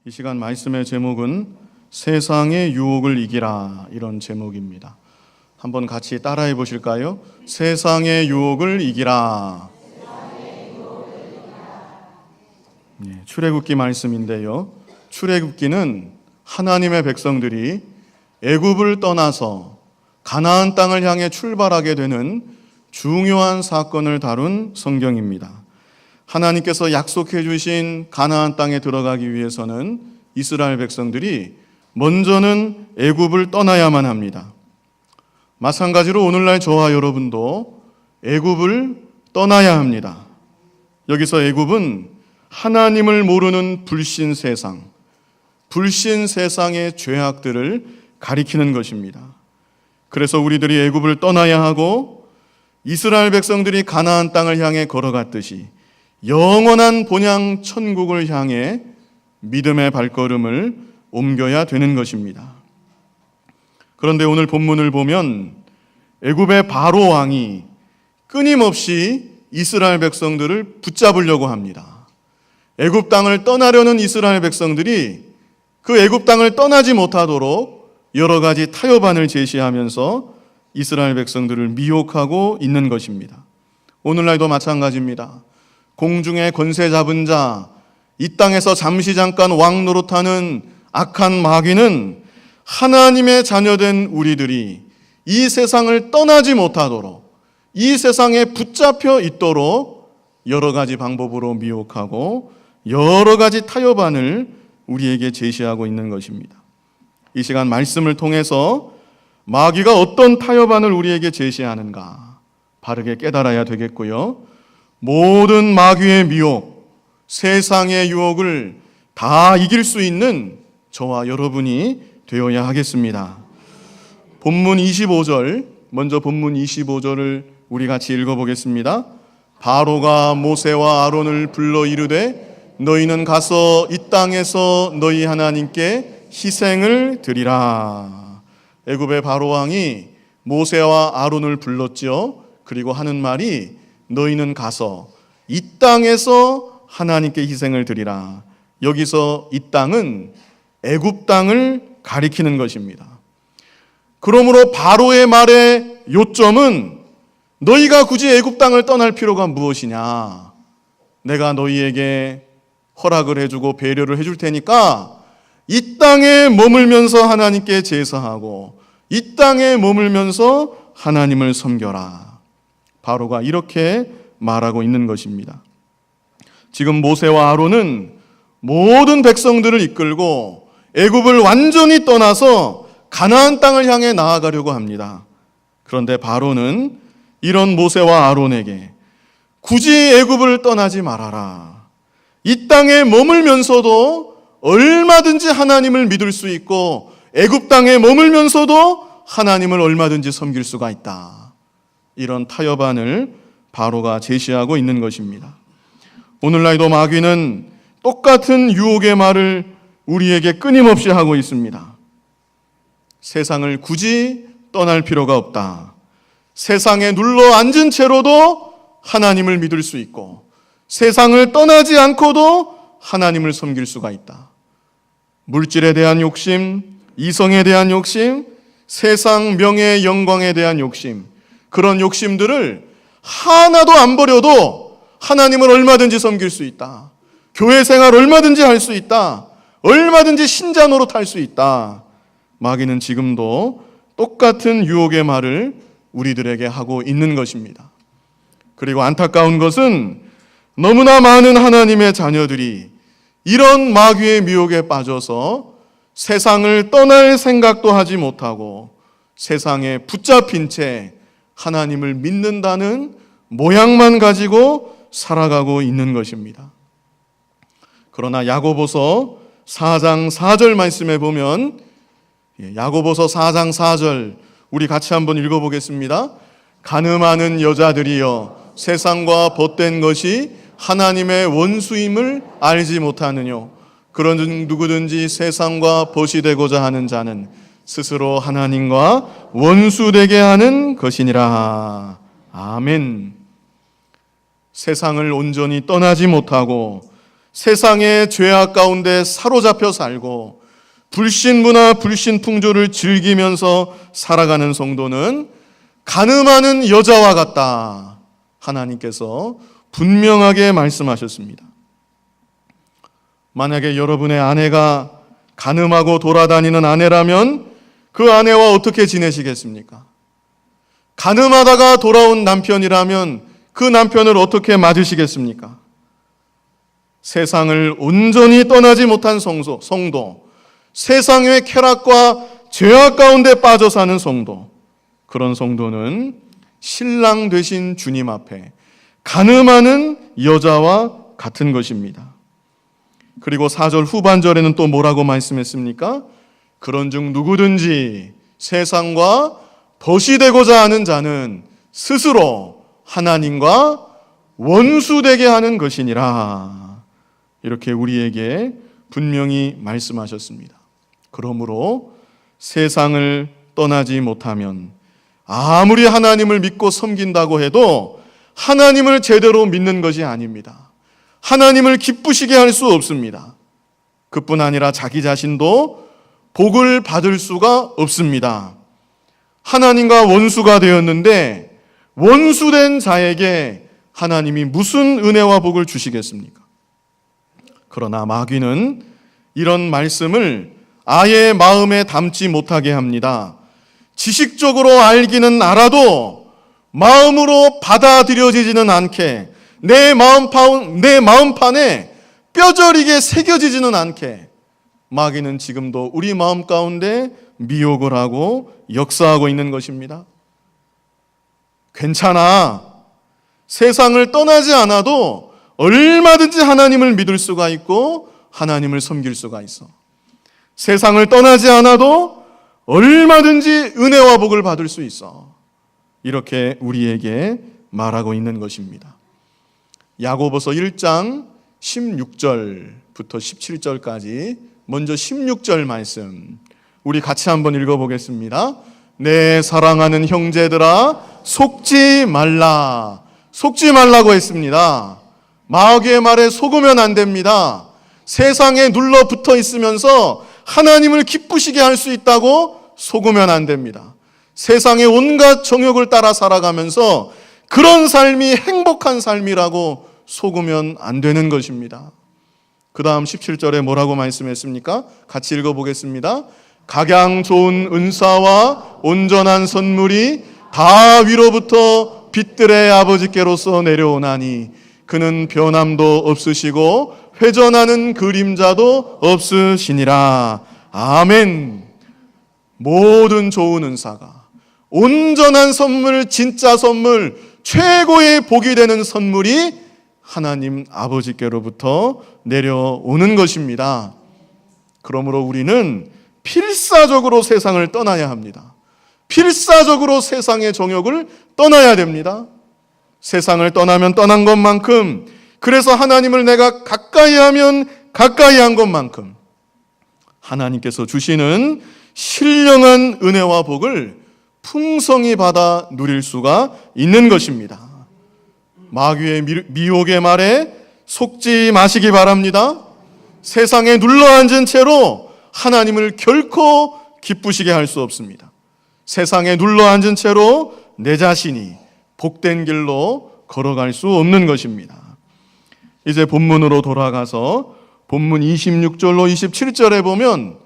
이 시간 말씀의 제목은 세상의 유혹을 이기라, 이런 제목입니다. 한번 같이 따라해 보실까요? 세상의 유혹을 이기라. 출애굽기 말씀인데요, 출애굽기는 하나님의 백성들이 애굽을 떠나서 가나안 땅을 향해 출발하게 되는 중요한 사건을 다룬 성경입니다. 하나님께서 약속해 주신 가나안 땅에 들어가기 위해서는 이스라엘 백성들이 먼저는 애굽을 떠나야만 합니다. 마찬가지로 오늘날 저와 여러분도 애굽을 떠나야 합니다. 여기서 애굽은 하나님을 모르는 불신 세상, 불신 세상의 죄악들을 가리키는 것입니다. 그래서 우리들이 애굽을 떠나야 하고 이스라엘 백성들이 가나안 땅을 향해 걸어갔듯이 영원한 본향 천국을 향해 믿음의 발걸음을 옮겨야 되는 것입니다. 그런데 오늘 본문을 보면 애굽의 바로 왕이 끊임없이 이스라엘 백성들을 붙잡으려고 합니다. 애굽 땅을 떠나려는 이스라엘 백성들이 그 애굽 땅을 떠나지 못하도록 여러 가지 타협안을 제시하면서 이스라엘 백성들을 미혹하고 있는 것입니다. 오늘날도 마찬가지입니다. 공중의 권세 잡은 자, 이 땅에서 잠시 잠깐 왕 노릇하는 악한 마귀는 하나님의 자녀된 우리들이 이 세상을 떠나지 못하도록, 이 세상에 붙잡혀 있도록 여러 가지 방법으로 미혹하고 여러 가지 타협안을 우리에게 제시하고 있는 것입니다. 이 시간 말씀을 통해서 마귀가 어떤 타협안을 우리에게 제시하는가 바르게 깨달아야 되겠고요, 모든 마귀의 미혹, 세상의 유혹을 다 이길 수 있는 저와 여러분이 되어야 하겠습니다. 본문 25절, 먼저 본문 25절을 우리 같이 읽어보겠습니다. 바로가 모세와 아론을 불러 이르되 너희는 가서 이 땅에서 너희 하나님께 희생을 드리라. 애굽의 바로 왕이 모세와 아론을 불렀죠. 그리고 하는 말이 너희는 가서 이 땅에서 하나님께 희생을 드리라. 여기서 이 땅은 애굽 땅을 가리키는 것입니다. 그러므로 바로의 말의 요점은 너희가 굳이 애굽 땅을 떠날 필요가 무엇이냐? 내가 너희에게 허락을 해주고 배려를 해줄 테니까 이 땅에 머물면서 하나님께 제사하고 이 땅에 머물면서 하나님을 섬겨라. 바로가 이렇게 말하고 있는 것입니다. 지금 모세와 아론은 모든 백성들을 이끌고 애굽을 완전히 떠나서 가나안 땅을 향해 나아가려고 합니다. 그런데 바로는 이런 모세와 아론에게 굳이 애굽을 떠나지 말아라. 이 땅에 머물면서도 얼마든지 하나님을 믿을 수 있고 애굽 땅에 머물면서도 하나님을 얼마든지 섬길 수가 있다. 이런 타협안을 바로가 제시하고 있는 것입니다. 오늘날도 마귀는 똑같은 유혹의 말을 우리에게 끊임없이 하고 있습니다. 세상을 굳이 떠날 필요가 없다. 세상에 눌러 앉은 채로도 하나님을 믿을 수 있고 세상을 떠나지 않고도 하나님을 섬길 수가 있다. 물질에 대한 욕심, 이성에 대한 욕심, 세상 명예 영광에 대한 욕심, 그런 욕심들을 하나도 안 버려도 하나님을 얼마든지 섬길 수 있다. 교회 생활 얼마든지 할 수 있다. 얼마든지 신자 노릇할 수 있다. 마귀는 지금도 똑같은 유혹의 말을 우리들에게 하고 있는 것입니다. 그리고 안타까운 것은 너무나 많은 하나님의 자녀들이 이런 마귀의 미혹에 빠져서 세상을 떠날 생각도 하지 못하고 세상에 붙잡힌 채 하나님을 믿는다는 모양만 가지고 살아가고 있는 것입니다. 그러나 야고보서 4장 4절 말씀에 보면, 야고보서 4장 4절 우리 같이 한번 읽어보겠습니다. 간음하는 여자들이여 세상과 벗된 것이 하나님의 원수임을 알지 못하느뇨. 그런 누구든지 세상과 벗이 되고자 하는 자는 스스로 하나님과 원수되게 하는 것이니라. 아멘. 세상을 온전히 떠나지 못하고 세상의 죄악 가운데 사로잡혀 살고 불신문화, 불신풍조를 즐기면서 살아가는 성도는 간음하는 여자와 같다. 하나님께서 분명하게 말씀하셨습니다. 만약에 여러분의 아내가 간음하고 돌아다니는 아내라면 그 아내와 어떻게 지내시겠습니까? 간음하다가 돌아온 남편이라면 그 남편을 어떻게 맞으시겠습니까? 세상을 온전히 떠나지 못한 성도, 세상의 쾌락과 죄악 가운데 빠져 사는 성도, 그런 성도는 신랑 되신 주님 앞에 간음하는 여자와 같은 것입니다. 그리고 4절 후반절에는 또 뭐라고 말씀했습니까? 그런즉 누구든지 세상과 벗이 되고자 하는 자는 스스로 하나님과 원수되게 하는 것이니라. 이렇게 우리에게 분명히 말씀하셨습니다. 그러므로 세상을 떠나지 못하면 아무리 하나님을 믿고 섬긴다고 해도 하나님을 제대로 믿는 것이 아닙니다. 하나님을 기쁘시게 할 수 없습니다. 그뿐 아니라 자기 자신도 복을 받을 수가 없습니다. 하나님과 원수가 되었는데 원수된 자에게 하나님이 무슨 은혜와 복을 주시겠습니까? 그러나 마귀는 이런 말씀을 아예 마음에 담지 못하게 합니다. 지식적으로 알기는 알아도 마음으로 받아들여지지는 않게, 내 마음판에 뼈저리게 새겨지지는 않게 마귀는 지금도 우리 마음 가운데 미혹을 하고 역사하고 있는 것입니다. 괜찮아. 세상을 떠나지 않아도 얼마든지 하나님을 믿을 수가 있고 하나님을 섬길 수가 있어. 세상을 떠나지 않아도 얼마든지 은혜와 복을 받을 수 있어. 이렇게 우리에게 말하고 있는 것입니다. 야고보서 1장 16절부터 17절까지 먼저 16절 말씀 우리 같이 한번 읽어보겠습니다. 내 사랑하는 형제들아 속지 말라. 속지 말라고 했습니다. 마귀의 말에 속으면 안 됩니다. 세상에 눌러붙어 있으면서 하나님을 기쁘시게 할 수 있다고 속으면 안 됩니다. 세상의 온갖 정욕을 따라 살아가면서 그런 삶이 행복한 삶이라고 속으면 안 되는 것입니다. 그 다음 17절에 뭐라고 말씀했습니까? 같이 읽어보겠습니다. 각양 좋은 은사와 온전한 선물이 다 위로부터 빛들의 아버지께로서 내려오나니 그는 변함도 없으시고 회전하는 그림자도 없으시니라. 아멘. 모든 좋은 은사가, 온전한 선물, 진짜 선물, 최고의 복이 되는 선물이 하나님 아버지께로부터 내려오는 것입니다. 그러므로 우리는 필사적으로 세상을 떠나야 합니다. 필사적으로 세상의 정욕을 떠나야 됩니다. 세상을 떠나면 떠난 것만큼, 그래서 하나님을 내가 가까이 하면 가까이 한 것만큼 하나님께서 주시는 신령한 은혜와 복을 풍성히 받아 누릴 수가 있는 것입니다. 마귀의 미혹의 말에 속지 마시기 바랍니다. 세상에 눌러앉은 채로 하나님을 결코 기쁘시게 할 수 없습니다. 세상에 눌러앉은 채로 내 자신이 복된 길로 걸어갈 수 없는 것입니다. 이제 본문으로 돌아가서 본문 26절로 27절에 보면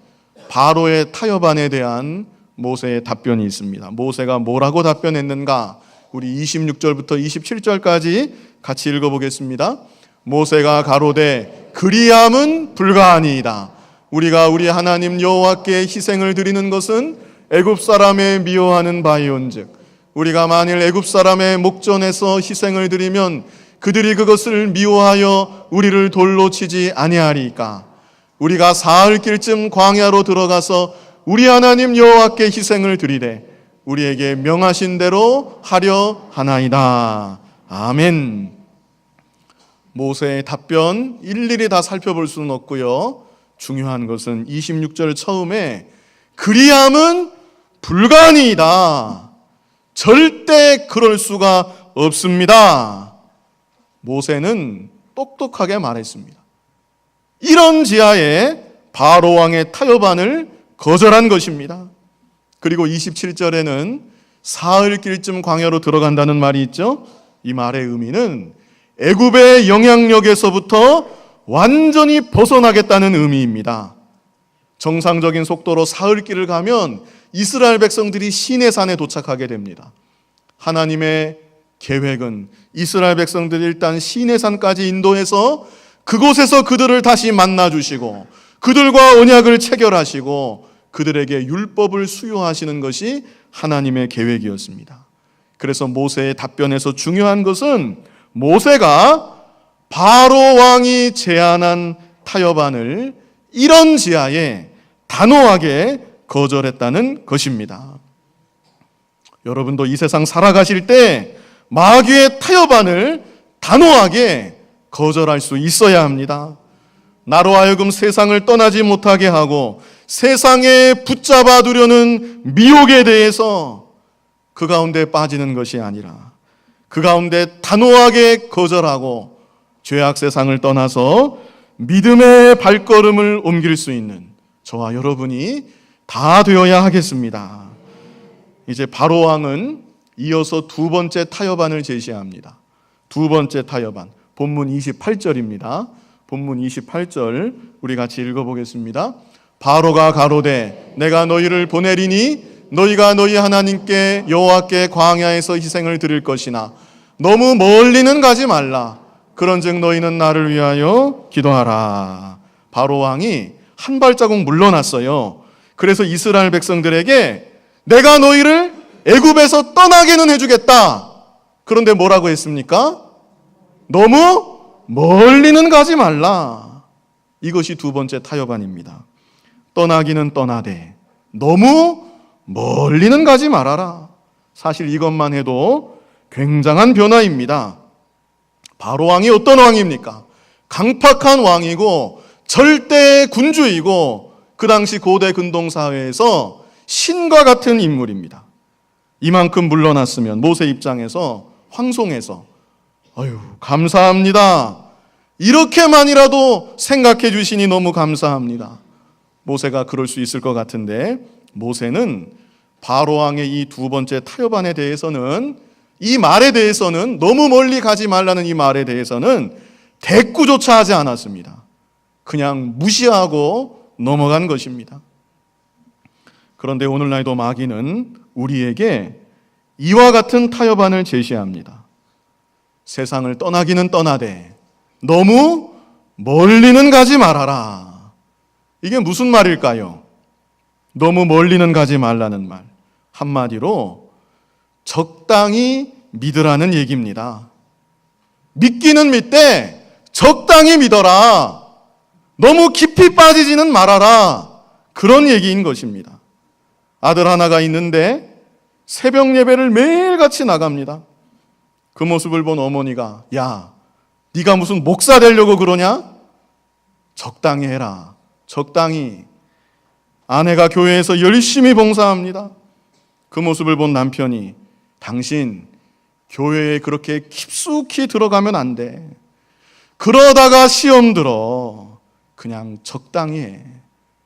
바로의 타협안에 대한 모세의 답변이 있습니다. 모세가 뭐라고 답변했는가? 우리 26절부터 27절까지 같이 읽어보겠습니다. 모세가 가로되 그리함은 불가하니이다. 우리가 우리 하나님 여호와께 희생을 드리는 것은 애굽 사람의 미워하는 바이온즉 우리가 만일 애굽 사람의 목전에서 희생을 드리면 그들이 그것을 미워하여 우리를 돌로 치지 아니하리까. 우리가 사흘 길쯤 광야로 들어가서 우리 하나님 여호와께 희생을 드리되 우리에게 명하신 대로 하려 하나이다. 아멘. 모세의 답변 일일이 다 살펴볼 수는 없고요. 중요한 것은 26절 처음에 그리함은 불가하니이다. 절대 그럴 수가 없습니다. 모세는 똑똑하게 말했습니다. 이런 지하에 바로 왕의 타협안을 거절한 것입니다. 그리고 27절에는 사흘길쯤 광야로 들어간다는 말이 있죠. 이 말의 의미는 애굽의 영향력에서부터 완전히 벗어나겠다는 의미입니다. 정상적인 속도로 사흘길을 가면 이스라엘 백성들이 시내산에 도착하게 됩니다. 하나님의 계획은 이스라엘 백성들이 일단 시내산까지 인도해서 그곳에서 그들을 다시 만나주시고 그들과 언약을 체결하시고 그들에게 율법을 수요하시는 것이 하나님의 계획이었습니다. 그래서 모세의 답변에서 중요한 것은 모세가 바로 왕이 제안한 타협안을 이런 지하에 단호하게 거절했다는 것입니다. 여러분도 이 세상 살아가실 때 마귀의 타협안을 단호하게 거절할 수 있어야 합니다. 나로 하여금 세상을 떠나지 못하게 하고 세상에 붙잡아 두려는 미혹에 대해서 그 가운데 빠지는 것이 아니라 그 가운데 단호하게 거절하고 죄악 세상을 떠나서 믿음의 발걸음을 옮길 수 있는 저와 여러분이 다 되어야 하겠습니다. 이제 바로 왕은 이어서 두 번째 타협안을 제시합니다. 두 번째 타협안, 본문 28절입니다. 본문 28절 우리 같이 읽어보겠습니다. 바로가 가로되 내가 너희를 보내리니 너희가 너희 하나님께 여호와께 광야에서 희생을 드릴 것이나 너무 멀리는 가지 말라. 그런즉 너희는 나를 위하여 기도하라. 바로 왕이 한 발자국 물러났어요. 그래서 이스라엘 백성들에게 내가 너희를 애굽에서 떠나게는 해주겠다. 그런데 뭐라고 했습니까? 너무 멀리는 가지 말라. 이것이 두 번째 타협안입니다. 떠나기는 떠나되 너무 멀리는 가지 말아라. 사실 이것만 해도 굉장한 변화입니다. 바로 왕이 어떤 왕입니까? 강팍한 왕이고 절대 군주이고 그 당시 고대 근동사회에서 신과 같은 인물입니다. 이만큼 물러났으면 모세 입장에서 황송해서 아유 감사합니다. 이렇게만이라도 생각해 주시니 너무 감사합니다. 모세가 그럴 수 있을 것 같은데 모세는 바로 왕의 이 두 번째 타협안에 대해서는 이 말에 대해서는 너무 멀리 가지 말라는 이 말에 대해서는 대꾸조차 하지 않았습니다. 그냥 무시하고 넘어간 것입니다. 그런데 오늘날도 마귀는 우리에게 이와 같은 타협안을 제시합니다. 세상을 떠나기는 떠나되 너무 멀리는 가지 말아라. 이게 무슨 말일까요? 너무 멀리는 가지 말라는 말. 한마디로 적당히 믿으라는 얘기입니다. 믿기는 믿되 적당히 믿어라. 너무 깊이 빠지지는 말아라. 그런 얘기인 것입니다. 아들 하나가 있는데 새벽 예배를 매일같이 나갑니다. 그 모습을 본 어머니가 야, 네가 무슨 목사 되려고 그러냐? 적당히 해라. 적당히. 아내가 교회에서 열심히 봉사합니다. 그 모습을 본 남편이 당신 교회에 그렇게 깊숙이 들어가면 안 돼. 그러다가 시험 들어. 그냥 적당히 해.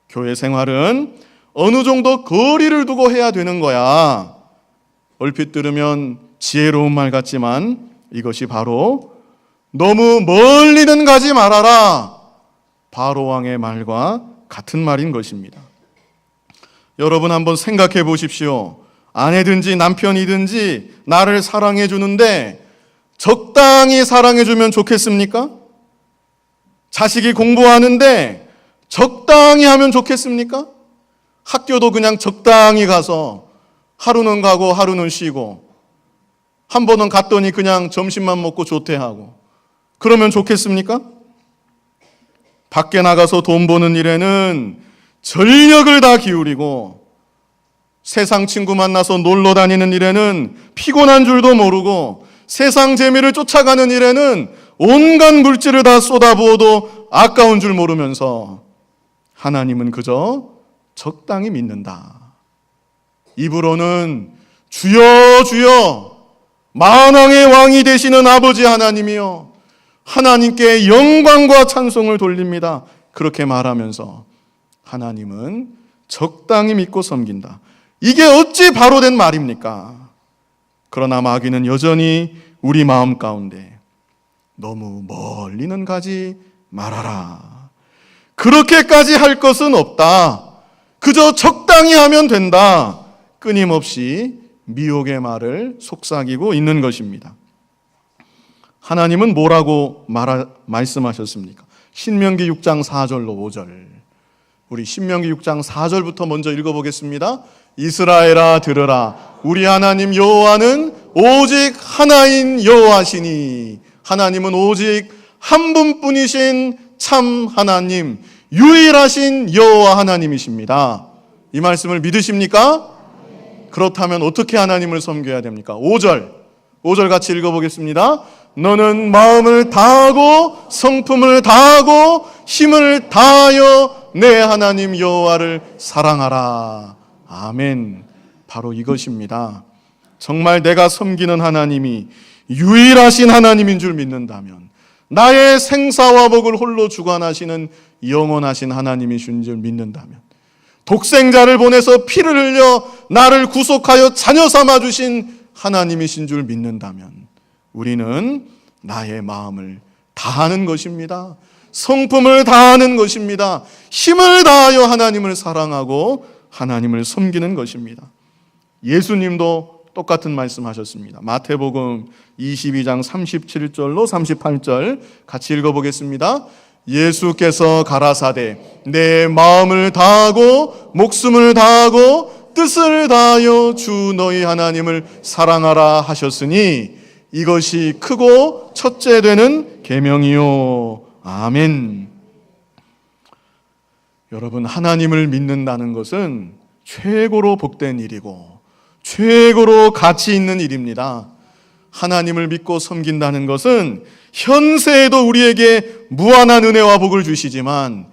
교회 생활은 어느 정도 거리를 두고 해야 되는 거야. 얼핏 들으면 지혜로운 말 같지만 이것이 바로 너무 멀리는 가지 말아라. 바로 왕의 말과 같은 말인 것입니다. 여러분 한번 생각해 보십시오. 아내든지 남편이든지 나를 사랑해 주는데 적당히 사랑해 주면 좋겠습니까? 자식이 공부하는데 적당히 하면 좋겠습니까? 학교도 그냥 적당히 가서 하루는 가고 하루는 쉬고 한 번은 갔더니 그냥 점심만 먹고 조퇴하고 그러면 좋겠습니까? 밖에 나가서 돈 버는 일에는 전력을 다 기울이고 세상 친구 만나서 놀러 다니는 일에는 피곤한 줄도 모르고 세상 재미를 쫓아가는 일에는 온갖 물질을 다 쏟아부어도 아까운 줄 모르면서 하나님은 그저 적당히 믿는다. 입으로는 주여 주여 만왕의 왕이 되시는 아버지 하나님이여 하나님께 영광과 찬송을 돌립니다. 그렇게 말하면서 하나님은 적당히 믿고 섬긴다. 이게 어찌 바로된 말입니까? 그러나 마귀는 여전히 우리 마음 가운데 너무 멀리는 가지 말아라. 그렇게까지 할 것은 없다. 그저 적당히 하면 된다. 끊임없이 미혹의 말을 속삭이고 있는 것입니다. 하나님은 뭐라고 말씀하셨습니까? 신명기 6장 4절로 5절. 우리 신명기 6장 4절부터 먼저 읽어보겠습니다. 이스라엘아 들으라. 우리 하나님 여호와는 오직 하나인 여호와시니. 하나님은 오직 한 분뿐이신 참 하나님, 유일하신 여호와 하나님이십니다. 이 말씀을 믿으십니까? 그렇다면 어떻게 하나님을 섬겨야 됩니까? 5절 같이 읽어보겠습니다. 너는 마음을 다하고 성품을 다하고 힘을 다하여 내 하나님 여호와를 사랑하라. 아멘. 바로 이것입니다. 정말 내가 섬기는 하나님이 유일하신 하나님인 줄 믿는다면, 나의 생사와 복을 홀로 주관하시는 영원하신 하나님이신 줄 믿는다면, 독생자를 보내서 피를 흘려 나를 구속하여 자녀 삼아주신 하나님이신 줄 믿는다면 우리는 나의 마음을 다하는 것입니다. 성품을 다하는 것입니다. 힘을 다하여 하나님을 사랑하고 하나님을 섬기는 것입니다. 예수님도 똑같은 말씀하셨습니다. 마태복음 22장 37절로 38절 같이 읽어보겠습니다. 예수께서 가라사대 내 마음을 다하고 목숨을 다하고 뜻을 다하여 주 너희 하나님을 사랑하라 하셨으니 이것이 크고 첫째 되는 계명이요. 아멘. 여러분, 하나님을 믿는다는 것은 최고로 복된 일이고 최고로 가치 있는 일입니다. 하나님을 믿고 섬긴다는 것은 현세에도 우리에게 무한한 은혜와 복을 주시지만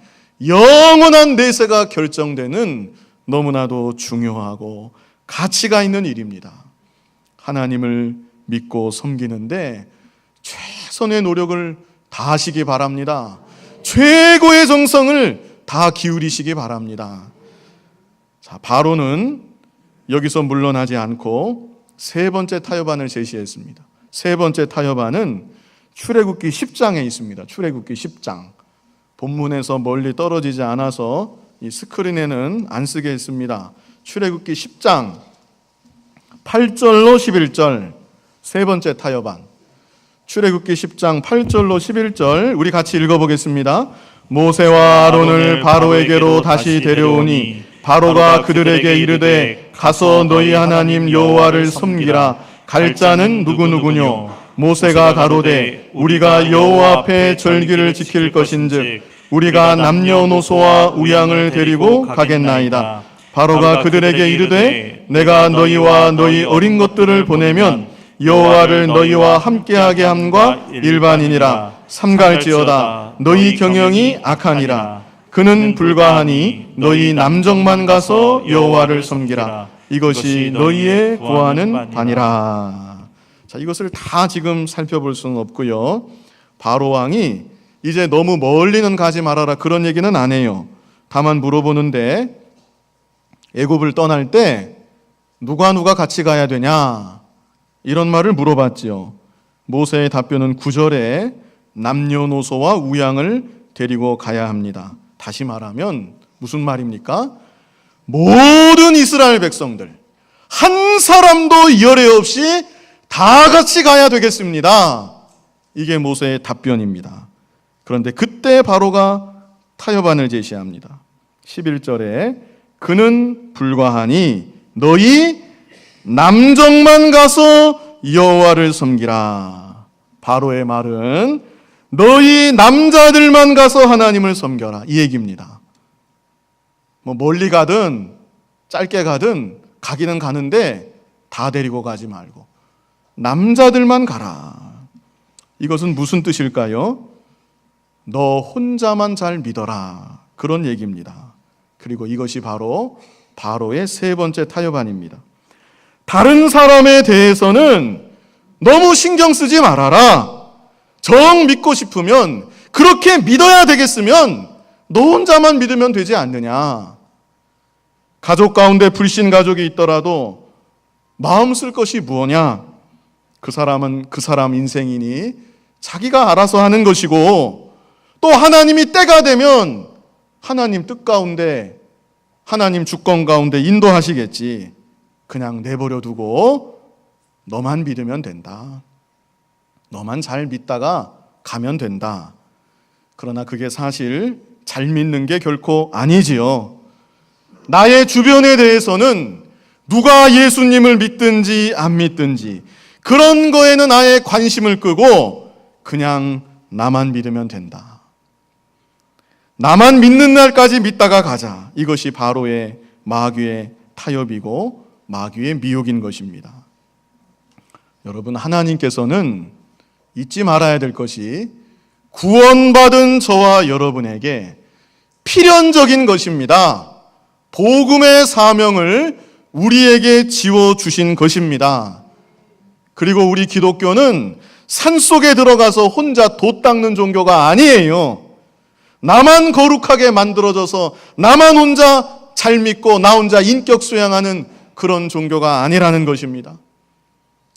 영원한 내세가 결정되는 너무나도 중요하고 가치가 있는 일입니다. 하나님을 믿고 섬기는데 최선의 노력을 다하시기 바랍니다. 최고의 정성을 다 기울이시기 바랍니다. 자, 바로는 여기서 물러나지 않고 세 번째 타협안을 제시했습니다. 세 번째 타협안은 출애굽기 10장에 있습니다. 출애굽기 10장. 본문에서 멀리 떨어지지 않아서 이 스크린에는 안 쓰게 했습니다. 출애굽기 10장 8절로 11절 세 번째 타협안. 출애굽기 10장 8절로 11절 우리 같이 읽어보겠습니다. 모세와 아론을 바로에게로 다시 데려오니 바로가 그들에게 이르되 가서 너희 하나님 여호와를 섬기라. 갈 자는 누구누구뇨? 모세가 가로되 우리가 여호와 앞에 절기를 지킬 것인즉 우리가 남녀노소와 우양을 데리고 가겠나이다. 바로가 그들에게 이르되 내가 너희와 너희 어린 것들을 보내면 여호와를 너희와 함께하게 함과 일반이니라. 삼갈지어다 너희 경영이 악하니라. 그는 불가하니 너희 남정만 가서 여호와를 섬기라. 이것이 너희의 구하는 바니라. 자, 이것을 다 지금 살펴볼 수는 없고요. 바로 왕이 이제 너무 멀리는 가지 말아라 그런 얘기는 안 해요. 다만 물어보는데 애굽을 떠날 때 누가 같이 가야 되냐 이런 말을 물어봤지요. 모세의 답변은 9절에 남녀노소와 우양을 데리고 가야 합니다. 다시 말하면 무슨 말입니까? 모든 이스라엘 백성들 한 사람도 열애 없이 다 같이 가야 되겠습니다. 이게 모세의 답변입니다. 그런데 그때 바로가 타협안을 제시합니다. 11절에 그는 불과하니 너희 남정만 가서 여호와를 섬기라. 바로의 말은 너희 남자들만 가서 하나님을 섬겨라 이 얘기입니다. 뭐 멀리 가든 짧게 가든 가기는 가는데 다 데리고 가지 말고 남자들만 가라. 이것은 무슨 뜻일까요? 너 혼자만 잘 믿어라 그런 얘기입니다. 그리고 이것이 바로 바로의 세 번째 타협안입니다. 다른 사람에 대해서는 너무 신경 쓰지 말아라. 정 믿고 싶으면 그렇게 믿어야 되겠으면 너 혼자만 믿으면 되지 않느냐? 가족 가운데 불신 가족이 있더라도 마음 쓸 것이 무엇냐? 그 사람은 그 사람 인생이니 자기가 알아서 하는 것이고, 또 하나님이 때가 되면 하나님 뜻 가운데, 하나님 주권 가운데 인도하시겠지. 그냥 내버려 두고 너만 믿으면 된다. 너만 잘 믿다가 가면 된다. 그러나 그게 사실 잘 믿는 게 결코 아니지요. 나의 주변에 대해서는 누가 예수님을 믿든지 안 믿든지 그런 거에는 아예 관심을 끄고 그냥 나만 믿으면 된다. 나만 믿는 날까지 믿다가 가자. 이것이 바로의 마귀의 타협이고 마귀의 미혹인 것입니다. 여러분, 하나님께서는 잊지 말아야 될 것이 구원받은 저와 여러분에게 필연적인 것입니다. 복음의 사명을 우리에게 지워주신 것입니다. 그리고 우리 기독교는 산속에 들어가서 혼자 돛 닦는 종교가 아니에요. 나만 거룩하게 만들어져서 나만 혼자 잘 믿고 나 혼자 인격 수양하는 그런 종교가 아니라는 것입니다.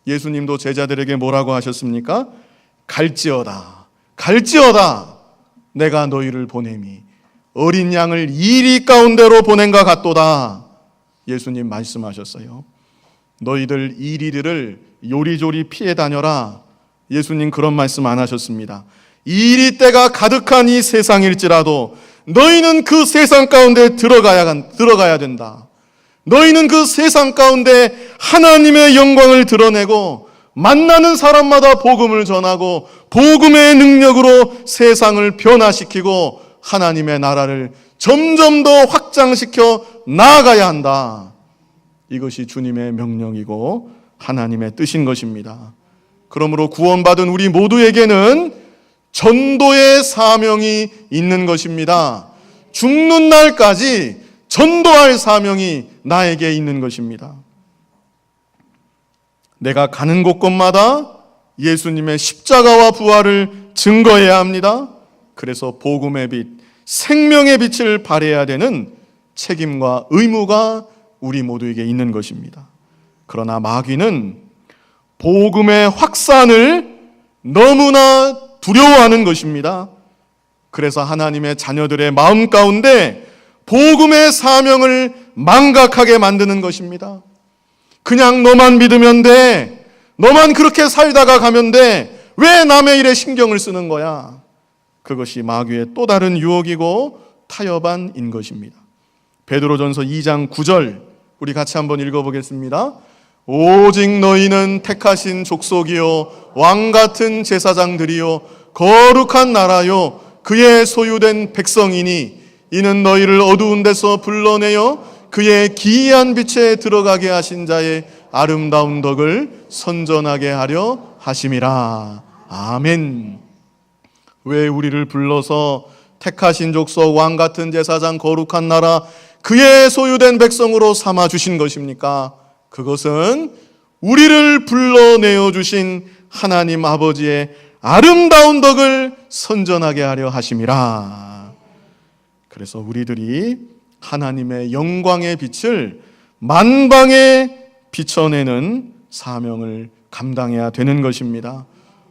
예수님도 제자들에게 뭐라고 하셨습니까? 갈지어다, 갈지어다, 내가 너희를 보냄이 어린 양을 이리 가운데로 보낸과 같도다. 예수님 말씀하셨어요. 너희들 이리들을 요리조리 피해 다녀라. 예수님 그런 말씀 안 하셨습니다. 이리 때가 가득한 이 세상일지라도 너희는 그 세상 가운데 들어가야 된다. 너희는 그 세상 가운데 하나님의 영광을 드러내고 만나는 사람마다 복음을 전하고 복음의 능력으로 세상을 변화시키고 하나님의 나라를 점점 더 확장시켜 나아가야 한다. 이것이 주님의 명령이고 하나님의 뜻인 것입니다. 그러므로 구원받은 우리 모두에게는 전도의 사명이 있는 것입니다. 죽는 날까지 전도할 사명이 나에게 있는 것입니다. 내가 가는 곳곳마다 예수님의 십자가와 부활을 증거해야 합니다. 그래서 복음의 빛, 생명의 빛을 발해야 되는 책임과 의무가 우리 모두에게 있는 것입니다. 그러나 마귀는 복음의 확산을 너무나 두려워하는 것입니다. 그래서 하나님의 자녀들의 마음 가운데 복음의 사명을 망각하게 만드는 것입니다. 그냥 너만 믿으면 돼. 너만 그렇게 살다가 가면 돼. 왜 남의 일에 신경을 쓰는 거야? 그것이 마귀의 또 다른 유혹이고 타협안인 것입니다. 베드로전서 2장 9절 우리 같이 한번 읽어보겠습니다. 오직 너희는 택하신 족속이요 왕같은 제사장들이요 거룩한 나라요 그의 소유된 백성이니 이는 너희를 어두운 데서 불러내어 그의 기이한 빛에 들어가게 하신 자의 아름다운 덕을 선전하게 하려 하심이라. 아멘. 왜 우리를 불러서 택하신 족속 왕같은 제사장 거룩한 나라 그의 소유된 백성으로 삼아 주신 것입니까? 그것은 우리를 불러내어 주신 하나님 아버지의 아름다운 덕을 선전하게 하려 하심이라. 그래서 우리들이 하나님의 영광의 빛을 만방에 비춰내는 사명을 감당해야 되는 것입니다.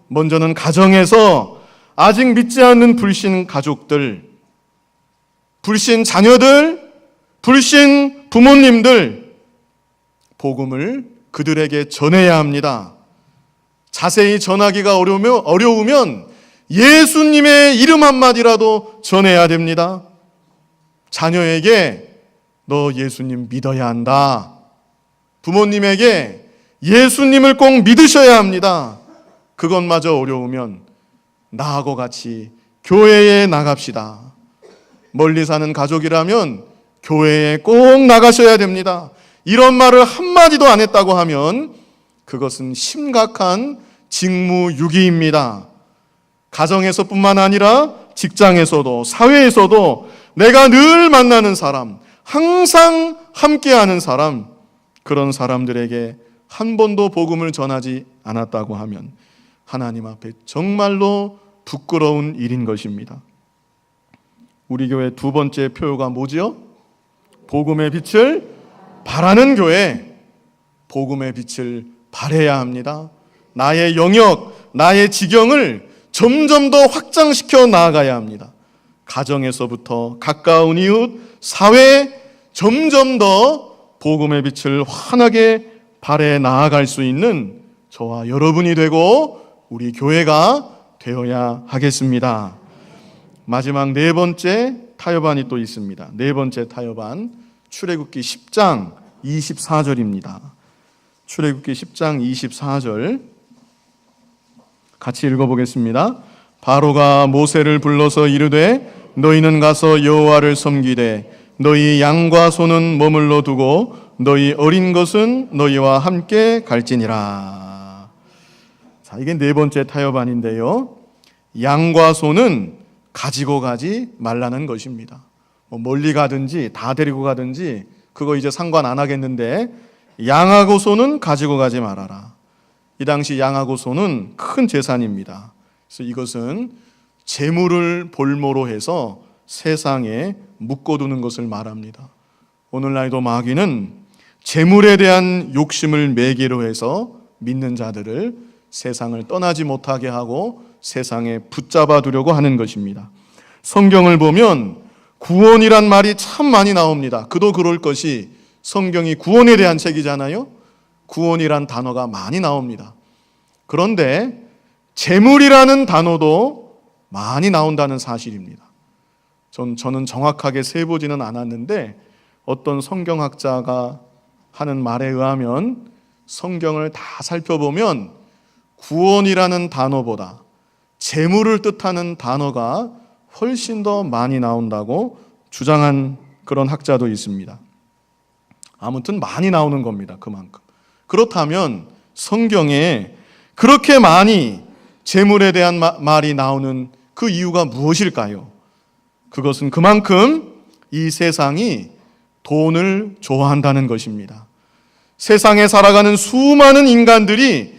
먼저는 가정에서 아직 믿지 않는 불신 가족들, 불신 자녀들, 불신 부모님들 복음을 그들에게 전해야 합니다. 자세히 전하기가 어려우면 예수님의 이름 한마디라도 전해야 됩니다. 자녀에게 너 예수님 믿어야 한다. 부모님에게 예수님을 꼭 믿으셔야 합니다. 그것마저 어려우면 나하고 같이 교회에 나갑시다. 멀리 사는 가족이라면 교회에 꼭 나가셔야 됩니다. 이런 말을 한마디도 안 했다고 하면 그것은 심각한 직무유기입니다. 가정에서뿐만 아니라 직장에서도 사회에서도 내가 늘 만나는 사람, 항상 함께하는 사람, 그런 사람들에게 한 번도 복음을 전하지 않았다고 하면 하나님 앞에 정말로 부끄러운 일인 것입니다. 우리 교회 두 번째 표어가 뭐지요? 복음의 빛을 발하는 교회. 복음의 빛을 발해야 합니다. 나의 영역, 나의 지경을 점점 더 확장시켜 나아가야 합니다. 가정에서부터 가까운 이웃, 사회, 점점 더 복음의 빛을 환하게 발해 나아갈 수 있는 저와 여러분이 되고 우리 교회가 되어야 하겠습니다. 마지막 네 번째 타협안이 또 있습니다. 네 번째 타협안, 출애굽기 10장 24절입니다. 출애굽기 10장 24절 같이 읽어보겠습니다. 바로가 모세를 불러서 이르되 너희는 가서 여호와를 섬기되 너희 양과 소는 머물러 두고 너희 어린 것은 너희와 함께 갈지니라. 자, 이게 네 번째 타협안인데요. 양과 소는 가지고 가지 말라는 것입니다. 멀리 가든지 다 데리고 가든지 그거 이제 상관 안 하겠는데 양하고 소는 가지고 가지 말아라. 이 당시 양하고 소는 큰 재산입니다. 그래서 이것은 재물을 볼모로 해서 세상에 묶어두는 것을 말합니다. 오늘날도 마귀는 재물에 대한 욕심을 매개로 해서 믿는 자들을 세상을 떠나지 못하게 하고 세상에 붙잡아 두려고 하는 것입니다. 성경을 보면 구원이란 말이 참 많이 나옵니다. 그도 그럴 것이 성경이 구원에 대한 책이잖아요. 구원이란 단어가 많이 나옵니다. 그런데 재물이라는 단어도 많이 나온다는 사실입니다. 저는 정확하게 세보지는 않았는데 어떤 성경학자가 하는 말에 의하면 성경을 다 살펴보면 구원이라는 단어보다 재물을 뜻하는 단어가 훨씬 더 많이 나온다고 주장한 그런 학자도 있습니다. 아무튼 많이 나오는 겁니다. 그만큼. 그렇다면 성경에 그렇게 많이 재물에 대한 말이 나오는 그 이유가 무엇일까요? 그것은 그만큼 이 세상이 돈을 좋아한다는 것입니다. 세상에 살아가는 수많은 인간들이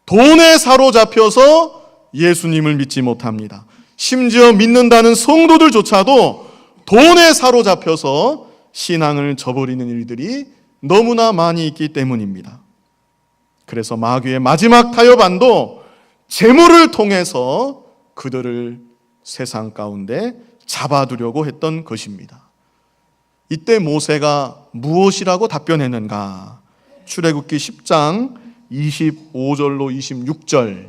돈에 사로잡혀서 예수님을 믿지 못합니다. 심지어 믿는다는 성도들조차도 돈에 사로잡혀서 신앙을 저버리는 일들이 너무나 많이 있기 때문입니다. 그래서 마귀의 마지막 타협안도 재물을 통해서 그들을 세상 가운데 잡아두려고 했던 것입니다. 이때 모세가 무엇이라고 답변했는가? 출애굽기 10장 25절로 26절,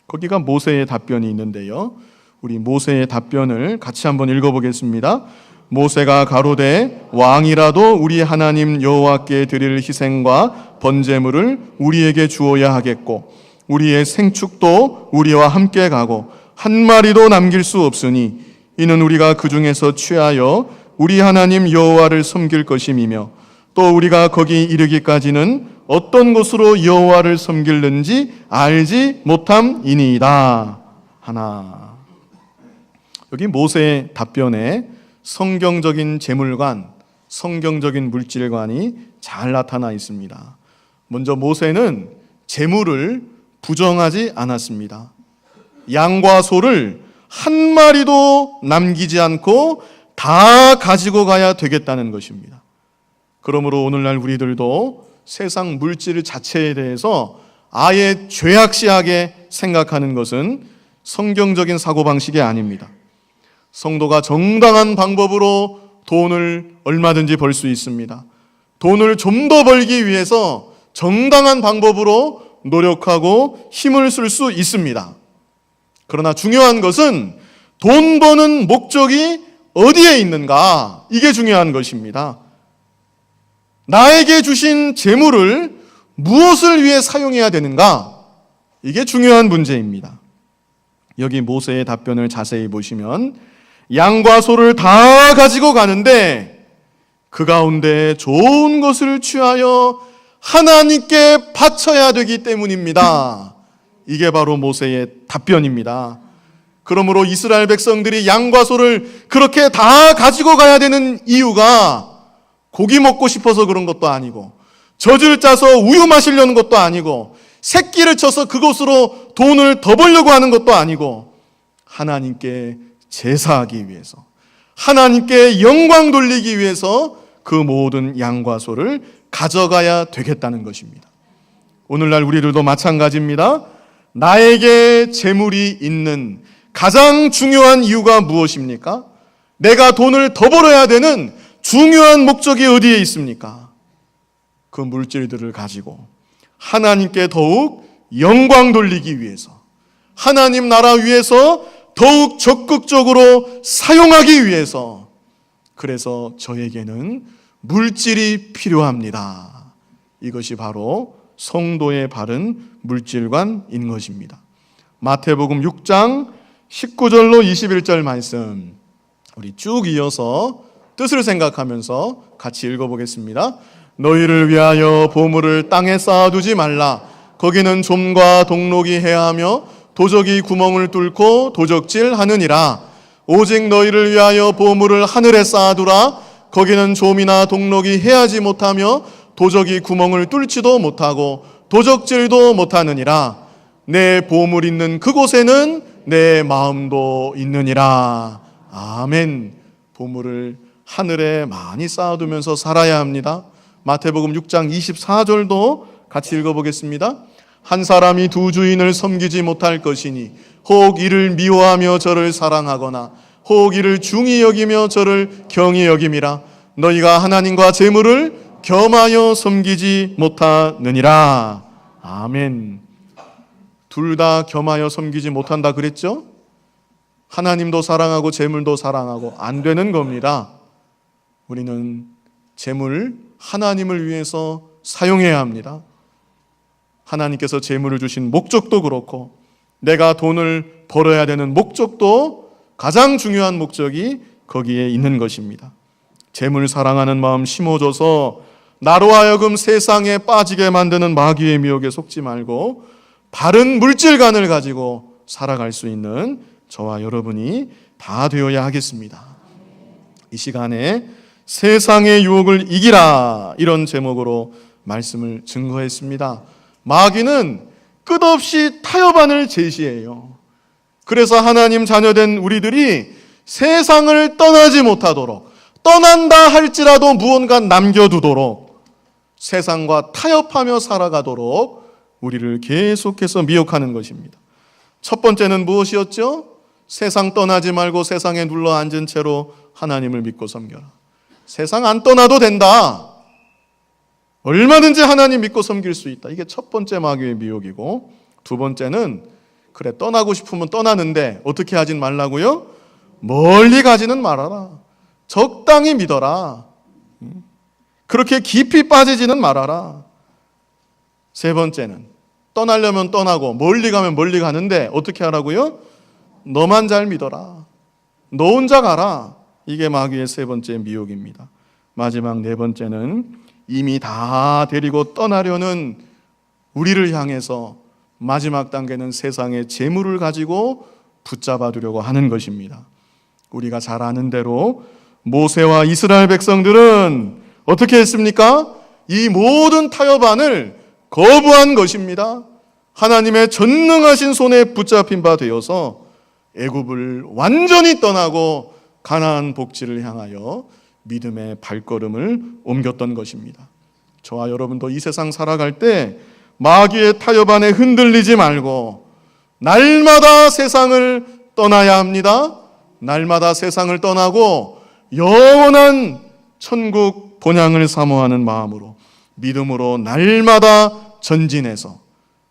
거기가 모세의 답변이 있는데요. 우리 모세의 답변을 같이 한번 읽어보겠습니다. 모세가 가로되 왕이라도 우리 하나님 여호와께 드릴 희생과 번제물을 우리에게 주어야 하겠고 우리의 생축도 우리와 함께 가고 한 마리도 남길 수 없으니 이는 우리가 그 중에서 취하여 우리 하나님 여호와를 섬길 것임이며 또 우리가 거기 이르기까지는 어떤 것으로 여호와를 섬길는지 알지 못함이니이다 하나. 여기 모세의 답변에 성경적인 재물관, 성경적인 물질관이 잘 나타나 있습니다. 먼저 모세는 재물을 부정하지 않았습니다. 양과 소를 한 마리도 남기지 않고 다 가지고 가야 되겠다는 것입니다. 그러므로 오늘날 우리들도 세상 물질 자체에 대해서 아예 죄악시하게 생각하는 것은 성경적인 사고방식이 아닙니다. 성도가 정당한 방법으로 돈을 얼마든지 벌 수 있습니다. 돈을 좀 더 벌기 위해서 정당한 방법으로 노력하고 힘을 쓸 수 있습니다. 그러나 중요한 것은 돈 버는 목적이 어디에 있는가? 이게 중요한 것입니다. 나에게 주신 재물을 무엇을 위해 사용해야 되는가? 이게 중요한 문제입니다. 여기 모세의 답변을 자세히 보시면 양과 소를 다 가지고 가는데 그 가운데 좋은 것을 취하여 하나님께 바쳐야 되기 때문입니다. 이게 바로 모세의 답변입니다. 그러므로 이스라엘 백성들이 양과 소를 그렇게 다 가지고 가야 되는 이유가 고기 먹고 싶어서 그런 것도 아니고 젖을 짜서 우유 마시려는 것도 아니고 새끼를 쳐서 그것으로 돈을 더 벌려고 하는 것도 아니고 하나님께 제사하기 위해서, 하나님께 영광 돌리기 위해서 그 모든 양과 소를 가져가야 되겠다는 것입니다. 오늘날 우리들도 마찬가지입니다. 나에게 재물이 있는 가장 중요한 이유가 무엇입니까? 내가 돈을 더 벌어야 되는 중요한 목적이 어디에 있습니까? 그 물질들을 가지고 하나님께 더욱 영광 돌리기 위해서, 하나님 나라 위해서 더욱 적극적으로 사용하기 위해서, 그래서 저에게는 물질이 필요합니다. 이것이 바로 성도의 바른 물질관인 것입니다. 마태복음 6장 19절로 21절 말씀 우리 쭉 이어서 뜻을 생각하면서 같이 읽어보겠습니다. 너희를 위하여 보물을 땅에 쌓아두지 말라. 거기는 좀과 동록이 해하며 도적이 구멍을 뚫고 도적질하느니라. 오직 너희를 위하여 보물을 하늘에 쌓아두라. 거기는 좀이나 동록이 해하지 못하며 도적이 구멍을 뚫지도 못하고 도적질도 못하느니라. 내 보물 있는 그곳에는 내 마음도 있느니라. 아멘. 보물을 하늘에 많이 쌓아두면서 살아야 합니다. 마태복음 6장 24절도 같이 읽어보겠습니다. 한 사람이 두 주인을 섬기지 못할 것이니 혹 이를 미워하며 저를 사랑하거나 혹 이를 중히 여기며 저를 경히 여김이라. 너희가 하나님과 재물을 겸하여 섬기지 못하느니라. 아멘. 둘 다 겸하여 섬기지 못한다 그랬죠? 하나님도 사랑하고 재물도 사랑하고 안 되는 겁니다. 우리는 재물, 하나님을 위해서 사용해야 합니다. 하나님께서 재물을 주신 목적도 그렇고 내가 돈을 벌어야 되는 목적도 가장 중요한 목적이 거기에 있는 것입니다. 재물 사랑하는 마음 심어줘서 나로 하여금 세상에 빠지게 만드는 마귀의 미혹에 속지 말고 바른 물질관을 가지고 살아갈 수 있는 저와 여러분이 다 되어야 하겠습니다. 이 시간에 세상의 유혹을 이기라, 이런 제목으로 말씀을 증거했습니다. 마귀는 끝없이 타협안을 제시해요. 그래서 하나님 자녀된 우리들이 세상을 떠나지 못하도록, 떠난다 할지라도 무언가 남겨두도록, 세상과 타협하며 살아가도록 우리를 계속해서 미혹하는 것입니다. 첫 번째는 무엇이었죠? 세상 떠나지 말고 세상에 눌러 앉은 채로 하나님을 믿고 섬겨라. 세상 안 떠나도 된다. 얼마든지 하나님 믿고 섬길 수 있다. 이게 첫 번째 마귀의 미혹이고, 두 번째는 그래 떠나고 싶으면 떠나는데 어떻게 하진 말라고요? 멀리 가지는 말아라. 적당히 믿어라. 그렇게 깊이 빠지지는 말아라. 세 번째는 떠나려면 떠나고 멀리 가면 멀리 가는데 어떻게 하라고요? 너만 잘 믿어라. 너 혼자 가라. 이게 마귀의 세 번째 미혹입니다. 마지막 네 번째는 이미 다 데리고 떠나려는 우리를 향해서 마지막 단계는 세상의 재물을 가지고 붙잡아 두려고 하는 것입니다. 우리가 잘 아는 대로 모세와 이스라엘 백성들은 어떻게 했습니까? 이 모든 타협안을 거부한 것입니다. 하나님의 전능하신 손에 붙잡힌 바 되어서 애굽을 완전히 떠나고 가나안 복지를 향하여 믿음의 발걸음을 옮겼던 것입니다. 저와 여러분도 이 세상 살아갈 때 마귀의 타협안에 흔들리지 말고 날마다 세상을 떠나야 합니다. 날마다 세상을 떠나고 영원한 천국 본향을 사모하는 마음으로 믿음으로 날마다 전진해서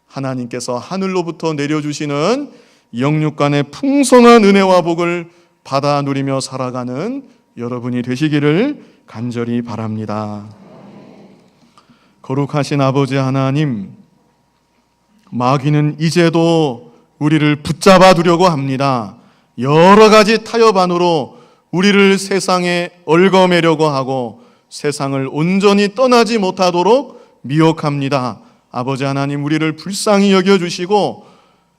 하나님께서 하늘로부터 내려주시는 영육간의 풍성한 은혜와 복을 받아 누리며 살아가는 여러분이 되시기를 간절히 바랍니다. 거룩하신 아버지 하나님, 마귀는 이제도 우리를 붙잡아 두려고 합니다. 여러 가지 타협 안으로 우리를 세상에 얽어매려고 하고 세상을 온전히 떠나지 못하도록 미혹합니다. 아버지 하나님, 우리를 불쌍히 여겨주시고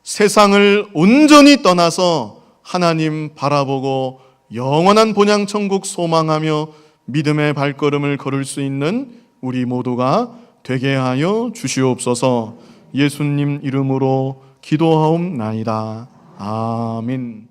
세상을 온전히 떠나서 하나님 바라보고 영원한 본향 천국 소망하며 믿음의 발걸음을 걸을 수 있는 우리 모두가 되게 하여 주시옵소서. 예수님 이름으로 기도하옵나이다. 아멘.